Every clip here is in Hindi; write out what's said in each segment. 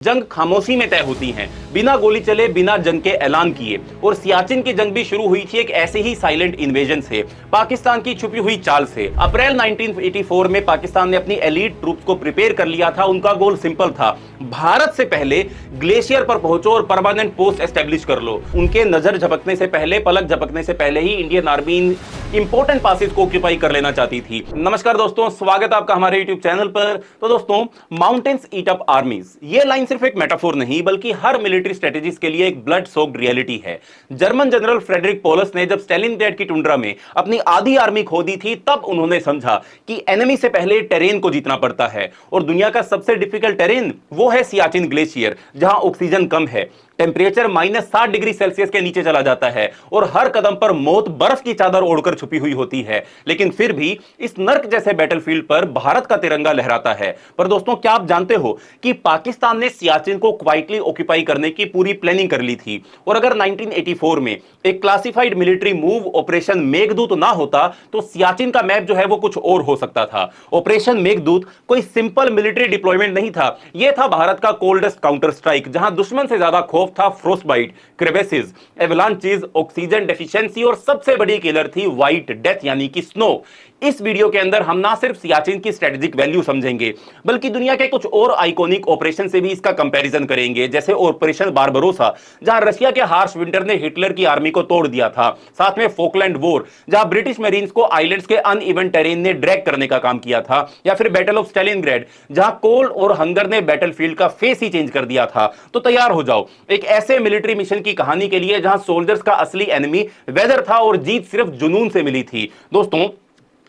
जंग खामोशी में तय होती हैं, बिना गोली चले, बिना जंग के ऐलान किए। और सियाचिन की जंग भी शुरू हुई थी एक ऐसे ही साइलेंट इन्वेजन से, पाकिस्तान की छुपी हुई चाल से। अप्रैल 1984 में पाकिस्तान ने अपनी एलीट ट्रूप्स को प्रिपेयर कर लिया था। उनका गोल सिंपल था, भारत से पहले ग्लेशियर पर पहुंचो और परमानेंट पोस्ट एस्टेब्लिश कर लो। उनके नजर झपकने से पहले, पलक झपकने से पहले ही इंडियन आर्मी इंपॉर्टेंट पासेस को ऑक्यूपाई कर लेना चाहती थी। नमस्कार दोस्तों, स्वागत है आपका हमारे यूट्यूब चैनल पर। तो दोस्तों, माउंटेन्स ईट अप आर्मीज, ये लाइन सिर्फ एक मेटाफोर नहीं बल्कि हर मिलिट्री स्ट्रेटेजीज के लिए एक ब्लड सोक्ड रियलिटी है। जर्मन जनरल फ्रेडरिक पोलस ने जब स्टेलिनग्रेड की टुंड्रा में अपनी आधी आर्मी खो दी थी, तब उन्होंने समझा कि एनिमी से पहले टेरेन को जीतना पड़ता है। और दुनिया का सबसे डिफिकल्ट टेरेन वो है सियाचिन ग्लेशियर, जहां ऑक्सीजन कम है, टेम्परेचर -60 डिग्री सेल्सियस के नीचे चला जाता है और हर कदम पर मौत बर्फ की चादर ओढ़कर छुपी हुई होती है। लेकिन फिर भी इस नर्क जैसे बैटलफील्ड पर भारत का तिरंगा लहराता है। पर दोस्तों, क्या आप जानते हो कि पाकिस्तान ने सियाचिन को क्वाइटली ऑक्यूपाई करने की पूरी प्लानिंग कर ली थी। और अगर 1984 में एक classified military move operation Meghdoot ना होता तो सियाचिन का मैप जो है वो कुछ और हो सकता था। ऑपरेशन मेघदूत कोई सिंपल मिलिट्री डिप्लॉयमेंट नहीं था, यह था भारत का कोल्डेस्ट काउंटर स्ट्राइक, जहां दुश्मन से ज्यादा खौफ था फ्रोस्टबाइट, क्रेवेसिस, एवलांचेस, ऑक्सीजन डेफिशिएंसी और सबसे बड़ी किलर थी व्हाइट डेथ यानी कि स्नो। इस वीडियो के अंदर हम ना सिर्फ सियाचिन की स्ट्रेटेजिक वैल्यू समझेंगे बल्कि दुनिया के कुछ और आइकॉनिक ऑपरेशन से भी इसका कंपैरिजन करेंगे, जैसे ऑपरेशन बारबरोसा, जहां रशिया के हार्श विंटर ने हिटलर की आर्मी को तोड़ दिया था। साथ में फोकलैंड वॉर, जहां ब्रिटिश मरीन्स को आइलैंड्स के अनइवन टेरेन ने ड्रैग करने का काम किया था। या फिर बैटल ऑफ स्टेलिनग्रेड, जहां कोल्ड और हंगर ने बैटलफील्ड का फेस ही चेंज कर दिया था। तो तैयार हो जाओ एक ऐसे मिलिट्री मिशन की कहानी के लिए जहां सोल्जर्स का असली एनिमी वेदर था और जीत सिर्फ जुनून से मिली थी। दोस्तों,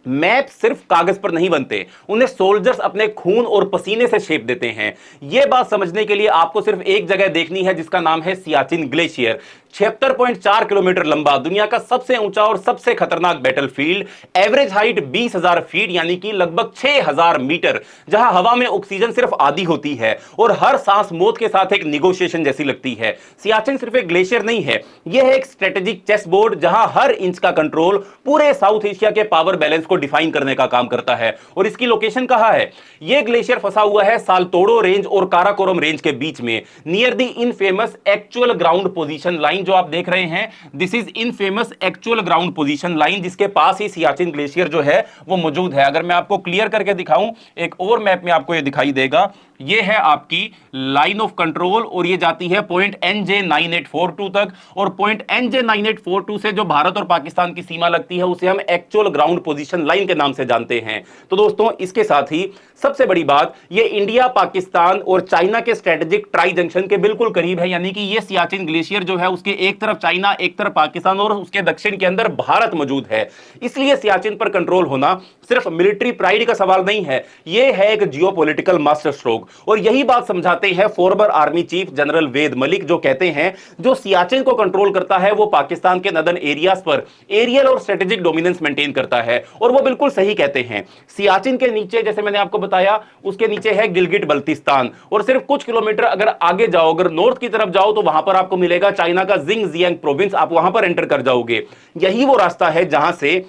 मैप सिर्फ कागज पर नहीं बनते, उन्हें सोल्जर्स अपने खून और पसीने से शेप देते हैं। यह बात समझने के लिए आपको सिर्फ एक जगह देखनी है जिसका नाम है सियाचिन ग्लेशियर। 76.4 किलोमीटर लंबा, दुनिया का सबसे ऊंचा और सबसे खतरनाक बैटलफील्ड, एवरेज हाइट 20,000 फीट यानी कि लगभग 6,000 मीटर, जहां हवा में ऑक्सीजन सिर्फ आधी होती है और हर सांस मौत के साथ एक निगोशिएशन जैसी लगती है। सियाचिन सिर्फ एक ग्लेशियर नहीं है, यह है एक स्ट्रेटेजिक चेस बोर्ड जहां हर इंच का कंट्रोल पूरे साउथ एशिया के पावर बैलेंस को डिफाइन करने का काम करता है। और इसकी लोकेशन कहां है? यह ग्लेशियर फंसा हुआ है सालतोड़ो रेंज और काराकोरम रेंज के बीच में, near the infamous actual ground position line जो आप देख रहे हैं। This is infamous actual ground position line, जिसके पास ही सियाचिन ग्लेशियर जो है वो मौजूद है। अगर मैं आपको क्लियर करके दिखाऊं, एक और मैप में आपको ये दिखाई देगा, ये है आपकी लाइन ऑफ कंट्रोल और ये जाती है पॉइंट NJ9842 तक। और पॉइंट NJ9842 से जो भारत और पाकिस्तान की सीमा लगती है उसे हम एक्चुअल ग्राउंड पोजीशन लाइन के नाम से जानते हैं। तो दोस्तों, इसके साथ ही सबसे बड़ी बात, ये इंडिया, पाकिस्तान और चाइना के स्ट्रेटेजिक ट्राई जंक्शन के बिल्कुल करीब है। यानी कि ये सियाचिन ग्लेशियर जो है उसके एक तरफ चाइना, एक तरफ पाकिस्तान और उसके दक्षिण के अंदर भारत मौजूद है। इसलिए सियाचिन पर कंट्रोल होना सिर्फ मिलिट्री प्राइड का सवाल नहीं है, यह है एक जियोपॉलिटिकल मास्टर स्ट्रोक। और यही बात समझाते हैं फॉर्मर आर्मी चीफ जनरल वेद मलिक, जो कहते हैं जो सियाचिन को कंट्रोल करता है वो पाकिस्तान के नदन एरियाज पर एरियल और स्ट्रेटेजिक डोमिनेंस मेंटेन करता है। और वो बिल्कुल सही कहते हैं। सियाचिन के नीचे, जैसे मैंने आपको बताया, उसके नीचे है गिलगिट बल्तिस्तान और सिर्फ कुछ किलोमीटर अगर आगे जाओ, अगर नॉर्थ की तरफ जाओ तो वहां पर आपको मिलेगा चाइना का जिंगजियांग प्रोविंस। आप वहां पर एंटर कर जाओगे। यही वो रास्ता है जहां से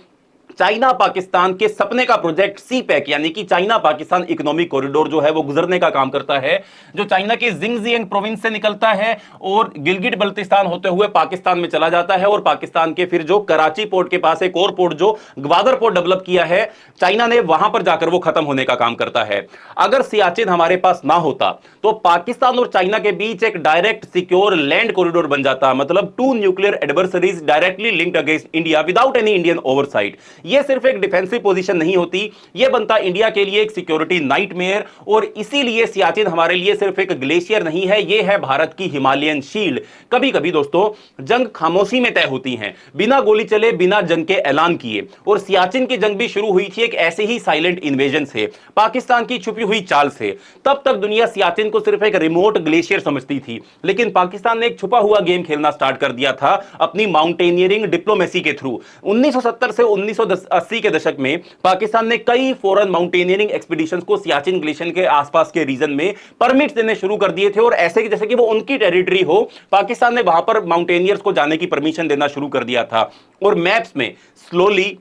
चाइना पाकिस्तान के सपने का प्रोजेक्ट CPEC यानी कि चाइना पाकिस्तान इकोनॉमिक कॉरिडोर जो है वो गुजरने का काम करता है, जो चाइना के जिंगजियांग प्रोविंस से निकलता है और गिलगिट बल्तिस्तान होते हुए पाकिस्तान में चला जाता है। और पाकिस्तान के फिर जो कराची पोर्ट के पास एक और पोर्ट जो ग्वादर पोर्ट डेवलप किया है चाइना ने, वहां पर जाकर वो खत्म होने का काम करता है। अगर सियाचिन हमारे पास ना होता तो पाकिस्तान और चाइना के बीच एक डायरेक्ट सिक्योर लैंड कॉरिडोर बन जाता, मतलब two nuclear adversaries directly linked against India without any Indian oversight. यह सिर्फ एक डिफेंसिव पोजीशन नहीं होती, यह बनता इंडिया के लिए एक सिक्योरिटी नाइटमेयर। और इसीलिए सियाचिन हमारे लिए सिर्फ एक ग्लेशियर नहीं है, यह है भारत की हिमालयन शील्ड। कभी कभी दोस्तों, जंग खामोशी में तय होती हैं, बिना गोली चले, बिना जंग के ऐलान किए। और सियाचिन की जंग भी शुरू हुई थी एक ऐसे ही साइलेंट इन्वेजन से, पाकिस्तान की छुपी हुई चाल से। तब तक दुनिया सियाचिन को सिर्फ एक रिमोट ग्लेशियर समझती थी, लेकिन पाकिस्तान ने एक छुपा हुआ गेम खेलना स्टार्ट कर दिया था अपनी माउंटेनियरिंग डिप्लोमेसी के थ्रू। 1970 से 1980 के दशक में पाकिस्तान ने कई फॉरेन माउंटेनियरिंग एक्सपीडिशंस को सियाचिन ग्लेशियर के आसपास के रीजन में परमिट्स देने शुरू कर दिए थे। और ऐसे कि जैसे कि वो उनकी टेरिटरी हो, पाकिस्तान ने वहां पर माउंटेनियर्स को जाने की परमिशन देना शुरू कर दिया था। और मैप्स में स्लोली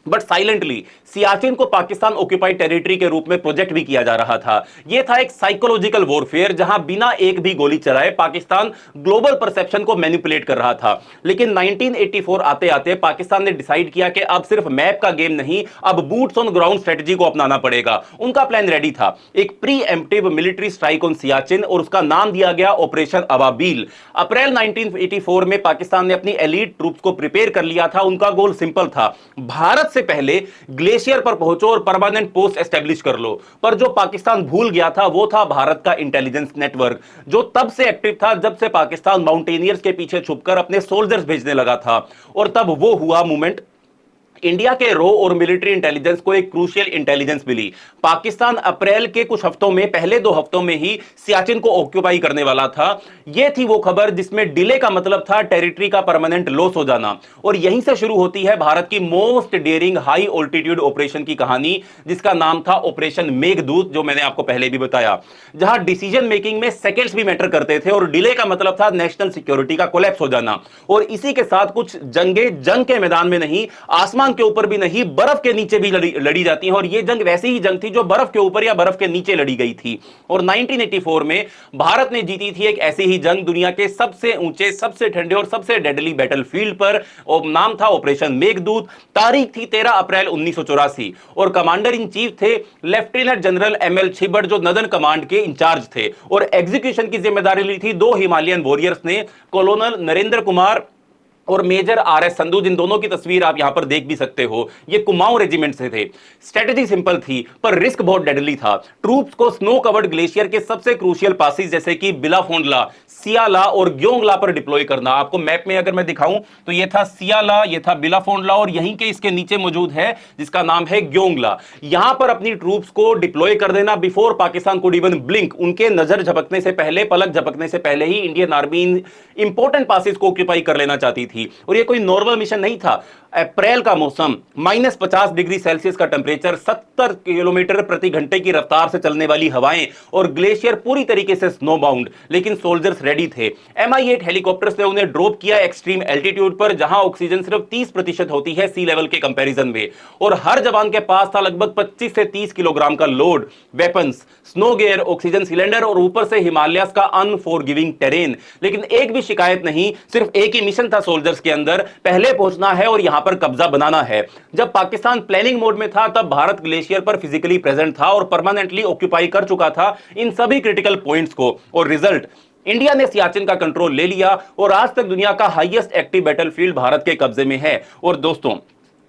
बट साइलेंटली सियाचिन को पाकिस्तान ऑक्यूपाइड टेरिटरी के रूप में प्रोजेक्ट भी किया जा रहा था। यह था एक साइकोलॉजिकल वॉरफेयर जहां बिना एक भी गोली चलाए पाकिस्तान ग्लोबल परसेप्शन को मैनिपुलेट कर रहा था। लेकिन 1984 आते आते पाकिस्तान ने डिसाइड किया कि अब सिर्फ मैप का गेम नहीं, अब बूट्स ऑन ग्राउंड स्ट्रेटजी को अपनाना पड़ेगा। उनका प्लान रेडी था, एक pre emptive military strike on Siachen, और उसका नाम दिया गया ऑपरेशन अबाबील। अप्रैल 1984 में पाकिस्तान ने अपनी एलीट ट्रूप्स को प्रिपेयर कर लिया था। उनका गोल सिंपल था, भारत से पहले ग्लेशियर पर पहुंचो और परमानेंट पोस्ट एस्टेब्लिश कर लो। पर जो पाकिस्तान भूल गया था वो था भारत का इंटेलिजेंस नेटवर्क, जो तब से एक्टिव था जब से पाकिस्तान माउंटेनियर्स के पीछे छुपकर अपने सोल्जर्स भेजने लगा था। और तब वो हुआ मूवमेंट, इंडिया के रॉ और मिलिट्री इंटेलिजेंस को एक क्रूशियल इंटेलिजेंस मिली। पाकिस्तान अप्रैल के कुछ हफ्तों में, पहले 2 हफ्तों में ही सियाचिन को ऑक्यूपाई करने वाला था। यह थी वो खबर जिसमें डिले का मतलब था टेरिटरी का परमानेंट लॉस हो जाना। और यहीं से शुरू होती है भारत की most daring high altitude operation की कहानी, जिसका नाम था ऑपरेशन मेघदूत, जो मैंने आपको पहले भी बताया, जहां डिसीजन मेकिंग में सेकेंड्स भी मैटर करते थे और डिले का मतलब था नेशनल सिक्योरिटी का कोलैप्स हो जाना। और इसी के साथ कुछ जंगें जंग के मैदान में नहीं, आसमान के ऊपर भी नहीं, बर्फ के नीचे भी लड़ी जाती हैं। और यह जंग वैसी ही जंग थी जो बर्फ के ऊपर या बर्फ के नीचे लड़ी गई थी। और 1984 में भारत ने जीती थी एक ऐसी ही जंग दुनिया के सबसे ऊंचे, सबसे ठंडे और सबसे डेडली बैटलफील्ड पर, और नाम था ऑपरेशन मेघदूत। तारीख थी 13 अप्रैल 1984 और कमांडर इन चीफ थे लेफ्टिनेंट जनरल ML छिब्बड़, जो नदन कमांड के इंचार्ज थे। और एग्जीक्यूशन की जिम्मेदारी ली थी 2 हिमालयन वॉरियर्स ने, कॉलोनल नरेंद्र कुमार और मेजर RS संधू, जिन दोनों की तस्वीर आप यहां पर देख भी सकते हो। ये कुमाऊं रेजिमेंट से थे। स्ट्रेटजी सिंपल थी पर रिस्क बहुत डेडली था। ट्रूप्स को स्नो कवर्ड ग्लेशियर के सबसे क्रूशियल पासेस जैसे कि बिलाफोंडला, सियाला और ग्योंगला पर डिप्लॉय करना। आपको मैप में अगर मैं दिखाऊं तो ये था सियाला, ये था बिलाफोंडला, और यहीं के इसके नीचे मौजूद है जिसका नाम है ग्योंगला। यहां पर अपनी ट्रूप्स को डिप्लॉय कर देना before Pakistan could even blink. उनके नजर झपकने से पहले, पलक झपकने से पहले ही इंडियन आर्मी इंपॉर्टेंट पासेस को ऑक्यूपाई कर लेना चाहती थी। और ये कोई नॉर्मल मिशन नहीं था। अप्रैल का मौसम, -50 डिग्री सेल्सियस का टेंपरेचर, 70 किलोमीटर प्रति घंटे की रफ्तार से चलने वाली हवाएं और ग्लेशियर पूरी तरीके से स्नो बाउंड। लेकिन सोल्जर्स रेडी थे। Mi-8 हेलीकॉप्टर से उन्हें ड्रॉप किया एक्सट्रीम एल्टीट्यूड पर, जहां ऑक्सीजन सिर्फ 30% होती है सी लेवल के कंपैरिजन में। और हर जवान के पास था लगभग 25 से 30 किलोग्राम का load, weapons, snow gear, oxygen cylinder और ऊपर से हिमालयस का अनफॉरगिविंग टेरेन। लेकिन एक भी शिकायत नहीं, सिर्फ एक ही मिशन था सोल्जर्स के अंदर, पहले पहुंचना है और यहां पर कब्जा बनाना है। जब पाकिस्तान प्लानिंग मोड में था तब भारत ग्लेशियर पर फिजिकली प्रेजेंट था और परमानेंटली ऑक्यूपाई कर चुका था इन सभी क्रिटिकल पॉइंट्स को। और रिजल्ट, इंडिया ने सियाचिन का कंट्रोल ले लिया और आज तक दुनिया का हाईएस्ट एक्टिव बैटलफील्ड भारत के कब्जे में है। और दोस्तों,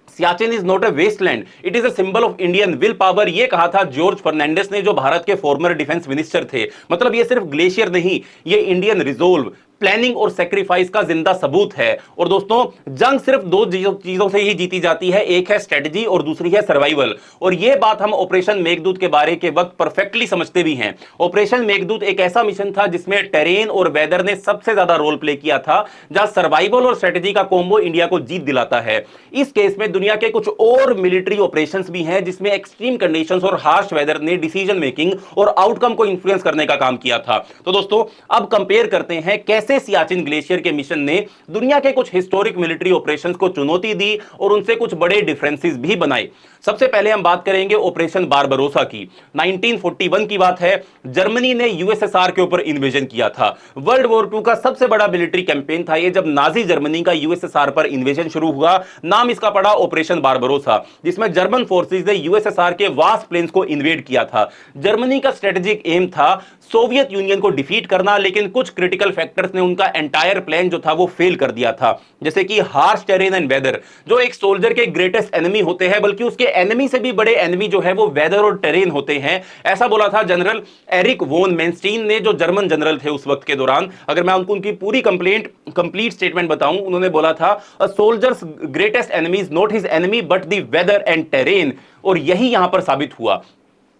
Siachen is not a wasteland, it is a symbol of Indian will power. ये कहा था जॉर्ज फर्नांडिस ने, जो भारत के फॉर्मर डिफेंस मिनिस्टर थे। मतलब ये सिर्फ ग्लेशियर नहीं, ये इंडियन रिजोल्व, प्लानिंग और सेक्रीफाइस का जिंदा सबूत है। और दोस्तों, जंग सिर्फ 2 चीजों से ही जीती जाती है, एक है स्ट्रेटजी और दूसरी है सर्वाइवल। और यह बात हम ऑपरेशन मेघदूत के बारे के वक्त परफेक्टली समझते भी हैं। ऑपरेशन मेघदूत एक ऐसा मिशन था जिसमें टेरेन और वेदर ने सबसे ज्यादा रोल प्ले किया था, जहां सर्वाइवल और स्ट्रेटजी का कॉम्बो इंडिया को जीत दिलाता है। इस केस में दुनिया के कुछ और मिलिट्री ऑपरेशंस भी हैं जिसमें एक्सट्रीम कंडीशंस और हार्श वेदर ने डिसीजन मेकिंग और आउटकम को इंफ्लुएंस करने का काम किया था। तो दोस्तों, अब कंपेयर करते हैं कैसे सियाचिन ग्लेशियर के मिशन ने दुनिया के कुछ हिस्टोरिक मिलिट्री ऑपरेशंस को चुनौती दी और उनसे कुछ बड़े डिफरेंसेस भी बनाए। सबसे पहले हम बात करेंगे ऑपरेशन बारबरोसा की। 1941 की बात है, जर्मनी ने यूएसएसआर के ऊपर इन्वेजन किया था। वर्ल्ड वॉर 2 का सबसे बड़ा मिलिट्री कैंपेन था ये, जब नाजी जर्मनी का यूएसएसआर पर इन्वेजन शुरू हुआ। नाम इसका पड़ा ऑपरेशन बारबरोसा, जिसमें जर्मन फोर्सेस ने यूएसएसआर के वास्ट प्लेन्स को इन्वेड किया था। जर्मनी का स्ट्रेटेजिक एम था सोवियत यूनियन को डिफीट करना, लेकिन कुछ क्रिटिकल फैक्टर्स ने उनका एंटायर प्लान जो था वो फेल कर दिया था। जैसे कि हार्श टेरेन एंड वेदर, जो एक सोल्जर के ग्रेटेस्ट एनिमी होते हैं, बल्कि उसके एनिमी से भी बड़े एनिमी जो है वो वेदर और टेरेन होते हैं। ऐसा बोला था जनरल एरिक वोन मेंस्टीन ने, जो जर्मन जनरल थे उस वक्त के दौरान। अगर मैं उनको उनकी पूरी कंप्लीट स्टेटमेंट बताऊं, उन्होंने बोला था, a soldier's greatest enemy is not his enemy but the weather and terrain. और यही यहां पर साबित हुआ।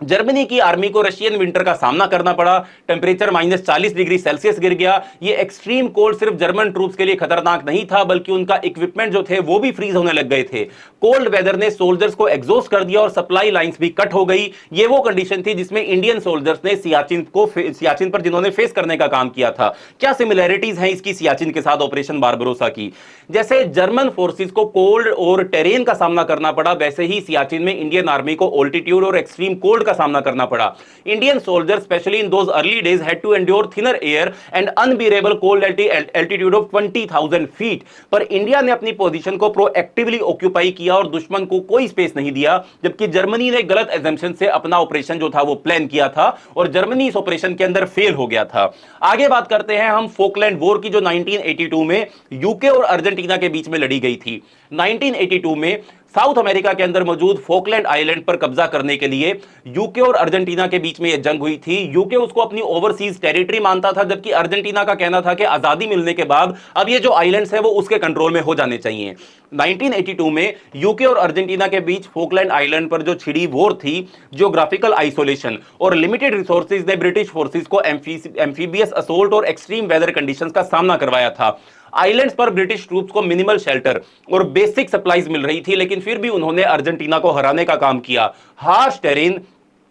जर्मनी की आर्मी को रशियन विंटर का सामना करना पड़ा। टेंपरेचर -40 डिग्री सेल्सियस गिर गया। ये एक्सट्रीम कोल्ड सिर्फ जर्मन ट्रूप्स के लिए खतरनाक नहीं था, बल्कि उनका इक्विपमेंट जो थे वो भी फ्रीज होने लग गए थे। कोल्ड वेदर ने सोल्जर्स को एग्जॉस्ट कर दिया और सप्लाई लाइंस भी कट हो गई। ये वो कंडीशन थी जिसमें इंडियन सोल्जर्स ने सियाचिन पर जिन्होंने फेस करने का काम किया था। क्या सिमिलैरिटीज हैं इसकी सियाचिन के साथ ऑपरेशन बारबरोसा की? जैसे जर्मन फोर्सेस को कोल्ड और टेरेन का सामना करना पड़ा, वैसे ही सियाचिन में इंडियन आर्मी को ऑल्टीट्यूड और एक्सट्रीम कोल्ड का सामना करना पड़ा। Indian soldiers specially in those early days had to endure thinner air and unbearable cold altitude of 20,000 feet. पर इंडिया ने अपनी पोजीशन को प्रोएक्टिवली ऑक्यूपाई किया और दुश्मन को कोई स्पेस नहीं दिया, जबकि जर्मनी ने गलत एजम्पशन से अपना ऑपरेशन जो था वो प्लान किया था और जर्मनी इस ऑपरेशन के अंदर फेल हो गया था। आगे बात करते हैं हम फोकलैंड वॉर की, जो 1982 में यूके और अर्जेंटीना के बीच में लड़ी गई थी। 1982 में साउथ अमेरिका के अंदर मौजूद फोकलैंड आइलैंड पर कब्जा करने के लिए यूके और अर्जेंटीना के बीच में यह जंग हुई थी। यूके उसको अपनी ओवरसीज टेरिटरी मानता था, जबकि अर्जेंटीना का कहना था कि आजादी मिलने के बाद अब ये जो आइलैंड्स हैं वो उसके कंट्रोल में हो जाने चाहिए। 1982 में यूके और अर्जेंटीना के बीच फोकलैंड आइलैंड पर जो छिड़ी वॉर थी, जियोग्राफिकल आइसोलेशन और लिमिटेड रिसोर्सेज ने ब्रिटिश फोर्सेज को एम्फीबियस असोल्ट और एक्सट्रीम वेदर कंडीशंस का सामना करवाया था। आइलैंड्स पर ब्रिटिश ट्रूप्स को मिनिमल शेल्टर और बेसिक सप्लाईज मिल रही थी, लेकिन फिर भी उन्होंने अर्जेंटीना को हराने का काम किया। Harsh terrain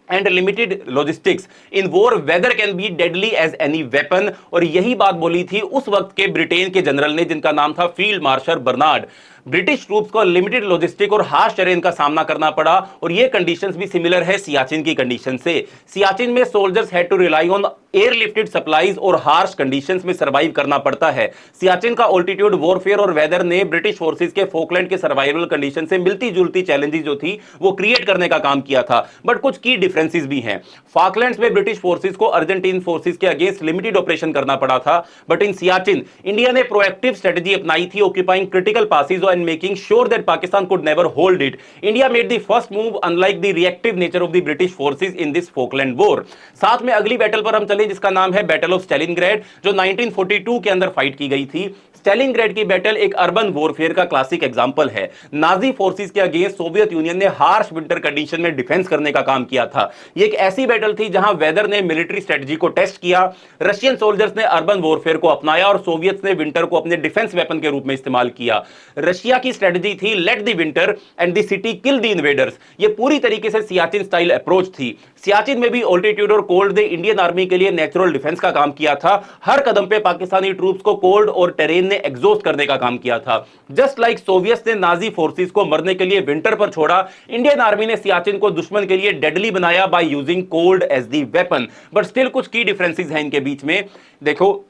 and limited logistics in war weather can be deadly as any weapon. और यही बात बोली थी उस वक्त के ब्रिटेन के जनरल ने, जिनका नाम था field marshal Bernard. British troops को लिमिटेड लॉजिस्टिक और हार्श टेरेन का सामना करना पड़ा, और ये कंडीशंस भी सिमिलर है सियाचिन की कंडीशन से। सियाचिन में soldiers had to rely on airlifted supplies और हार्श कंडीशंस में सर्वाइव करना पड़ता है। सियाचिन का ऑल्टीट्यूड वॉरफेयर और वेदर ने ब्रिटिश फोर्सेस के फोकलैंड के सर्वाइवल कंडीशन से मिलती जुलती चैलेंजेस जो थी वो क्रिएट करने का काम किया था, बट कुछ की डिफरेंसेस भी हैं। फॉकलैंड्स में ब्रिटिश फोर्सेस को अर्जेंटीन फोर्सेस के अगेंस्ट लिमिटेड ऑपरेशन करना पड़ा था, बट इन सियाचिन इंडिया ने प्रोएक्टिव स्ट्रेटजी अपनाई थी, occupying critical passes and making sure that Pakistan could never hold it. India made the first move unlike the reactive nature of the British forces in this Falkland War. साथ में अगली बैटल पर हम चलें, जिसका नाम है बैटल ऑफ स्टैलिनग्रेड, जो 1942 के अंदर फाइट की गई थी। स्टैलिनग्रेड की बैटल एक अर्बन वॉरफेयर का क्लासिक एग्जांपल है। नाजी फोर्सेस के अगेंस्ट सोवियत यूनियन ने हार्श विंटर कंडीशन में डिफेंस करने का काम किया था। ये एक ऐसी बैटल थी जहां वेदर ने मिलिट्री स्ट्रेटजी को टेस्ट किया, रशियन सोल्जर्स ने अर्बन वॉरफेयर को अपनाया और सोवियत ने विंटर को अपने डिफेंस वेपन के रूप में इस्तेमाल किया। रशिया की स्ट्रेटजी थी let the winter and the city kill the invaders. ये पूरी तरीके से सियाचिन स्टाइल अप्रोच थी। सियाचिन में भी ऑल्टीट्यूड और कोल्ड ने इंडियन आर्मी के लिए नेचुरल डिफेंस का काम किया था। हर कदम पे पाकिस्तानी ट्रूप्स को कोल्ड और टेरेन ने एग्जॉस्ट करने का काम किया था। जस्ट लाइक सोवियत ने नाजी फोर्सेस को मरने के लिए विंटर पर छोड़ा, इंडियन आर्मी ने सियाचिन को दुश्मन के लिए डेडली बनाया by using cold as the weapon. But still कुछ की डिफरेंसेस हैं इनके बीच में। देखो,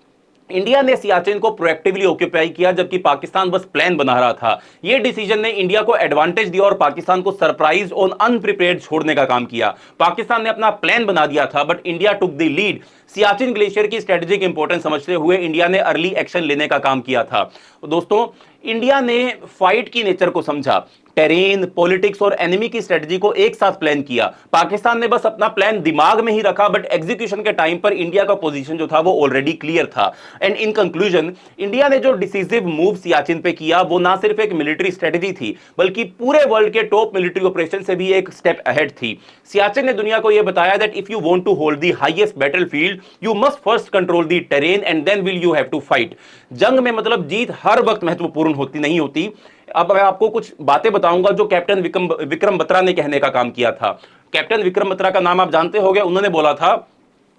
इंडिया ने सियाचिन को प्रोएक्टिवली ऑक्यूपाई किया, जबकि पाकिस्तान बस प्लान बना रहा था। यह डिसीजन ने इंडिया को एडवांटेज दिया और पाकिस्तान को सरप्राइज और अनप्रिपेयर्ड छोड़ने का काम किया। पाकिस्तान ने अपना प्लान बना दिया था, but India took the lead. Siachen glacier की स्ट्रेटेजिक इंपॉर्टेंस समझते हुए इंडिया ने अर्ली एक्शन लेने का काम किया था। दोस्तों, इंडिया ने फाइट की नेचर को समझा, टेरेन, पॉलिटिक्स और एनिमी की स्ट्रेटजी को एक साथ प्लान किया। पाकिस्तान ने बस अपना प्लान दिमाग में ही रखा, बट एग्जीक्यूशन के टाइम पर इंडिया का पोजीशन जो था वो ऑलरेडी क्लियर था। एंड इन कंक्लूजन, इंडिया ने जो डिसीसिव मूव सियाचिन पे किया वो ना सिर्फ एक मिलिट्री स्ट्रेटजी थी, बल्कि पूरे वर्ल्ड के टॉप मिलिट्री ऑपरेशन से भी एक स्टेप अहेड थी। सियाचिन ने दुनिया को यह बताया that if you want to hold the highest battlefield, you must first control the terrain and then will you have to fight. जंग में मतलब जीत हर वक्त महत्वपूर्ण होती नहीं होती। अब मैं आपको कुछ बातें बताऊंगा जो कैप्टन विक्रम बत्रा ने कहने का काम किया था। कैप्टन विक्रम बत्रा का नाम आप जानते होंगे। उन्होंने बोला था,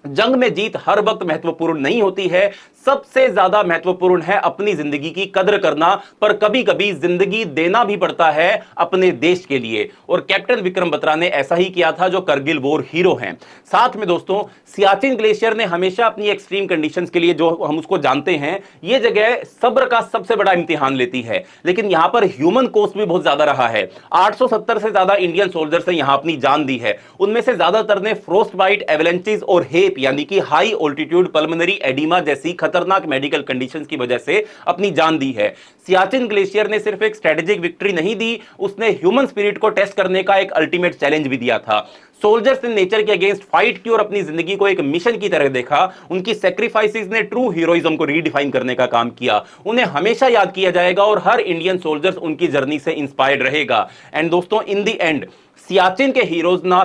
जंग में जीत हर वक्त महत्वपूर्ण नहीं होती है, सबसे ज्यादा महत्वपूर्ण है अपनी जिंदगी की कदर करना, पर कभी कभी जिंदगी देना भी पड़ता है अपने देश के लिए। और कैप्टन विक्रम बत्रा ने ऐसा ही किया था, जो करगिल वॉर हीरो हैं। साथ में दोस्तों, सियाचिन ग्लेशियर ने हमेशा अपनी एक्सट्रीम कंडीशंस के लिए, जो हम उसको जानते हैं, ये जगह सब्र का सबसे बड़ा इम्तिहान लेती है। लेकिन यहां पर ह्यूमन कॉस्ट भी बहुत ज्यादा रहा है। 870 से ज्यादा इंडियन सोल्जर्स ने यहां अपनी जान दी है। उनमें से ज्यादातर ने फ्रोस्ट बाइट, एवलेंचेस और हेप यानी कि हाई ऑल्टीट्यूड पल्मोनरी एडिमा जैसी खतरनाक मेडिकल कंडीशंस की वजह से अपनी जान दी है। सियाचिन ग्लेशियर ने सिर्फ एक स्ट्रेटेजिक विक्ट्री नहीं दी, उसने ह्यूमन स्पिरिट को टेस्ट करने का एक अल्टीमेट चैलेंज भी दिया था। सोल्जर्स ने नेचर के अगेंस्ट फाइट की और अपनी जिंदगी को एक मिशन की तरह देखा। उनकी सेक्रीफाइसेस ने ट्रू हीरोइज्म को रीडिफाइन करने का काम किया। उन्हें हमेशा याद किया जाएगा और हर इंडियन सोल्जर्स उनकी जर्नी से इंस्पायर्ड रहेगा। एंड दोस्तों, इन द एंड सियाचिन के हीरोज ना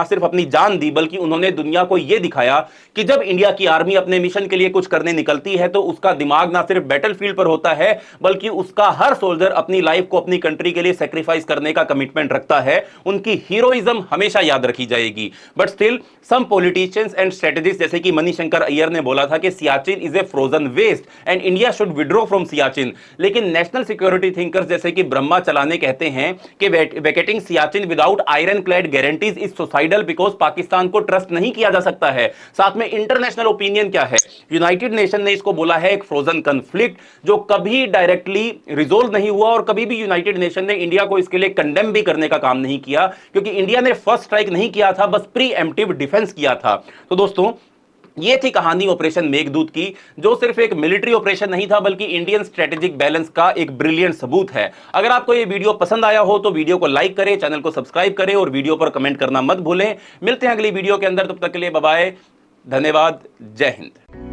सिर्फ अपनी जान दी, बल्कि उन्होंने दुनिया को यह दिखाया कि जब इंडिया की आर्मी अपने मिशन के लिए कुछ करने निकलती है तो उसका दिमाग ना सिर्फ बैटलफील्ड पर होता है, बल्कि उसका हर सोल्जर अपनी लाइफ को अपनी कंट्री के लिए सेक्रीफाइस करने का कमिटमेंट रखता है। उनकी हीरोइज्म हमेशा याद रखी जाएगी। But still some politicians and strategist जैसे कि मणिशंकर अय्यर ने बोला था कि Siachen is a frozen waste and India should withdraw from Siachen. लेकिन नेशनल सिक्योरिटी थिंकर्स जैसे कि ब्रह्मा चलाने कहते हैं कि vacating Siachen without iron clad guarantees is suicidal, because Pakistan को ट्रस्ट नहीं किया जा सकता है। साथ में इंटरनेशनल ओपिनियन क्या है? यूनाइटेड नेशन ने इसको बोला है एक फ्रोजन कॉन्फ्लिक्ट जो कभी डायरेक्टली रिजोल्व नहीं हुआ, और कभी भी यूनाइटेड नेशन ने इंडिया को इसके लिए कंडेम भी करने का काम नहीं किया, क्योंकि इंडिया ने फर्स्ट स्ट्राइक नहीं किया था, बस प्री एम्प्टिव डिफेंस किया था। तो दोस्तों, ये थी कहानी ऑपरेशन मेघदूत की, जो सिर्फ एक मिलिट्री ऑपरेशन नहीं था, बल्कि इंडियन स्ट्रेटेजिक बैलेंस का एक ब्रिलियंट सबूत है। अगर आपको ये वीडियो पसंद आया हो तो वीडियो को लाइक करें, चैनल को सब्सक्राइब करें और वीडियो पर कमेंट करना मत भूलें। मिलते हैं अगली वीडियो के अंदर, तब तक के लिए बाय बाय, धन्यवाद, जय हिंद।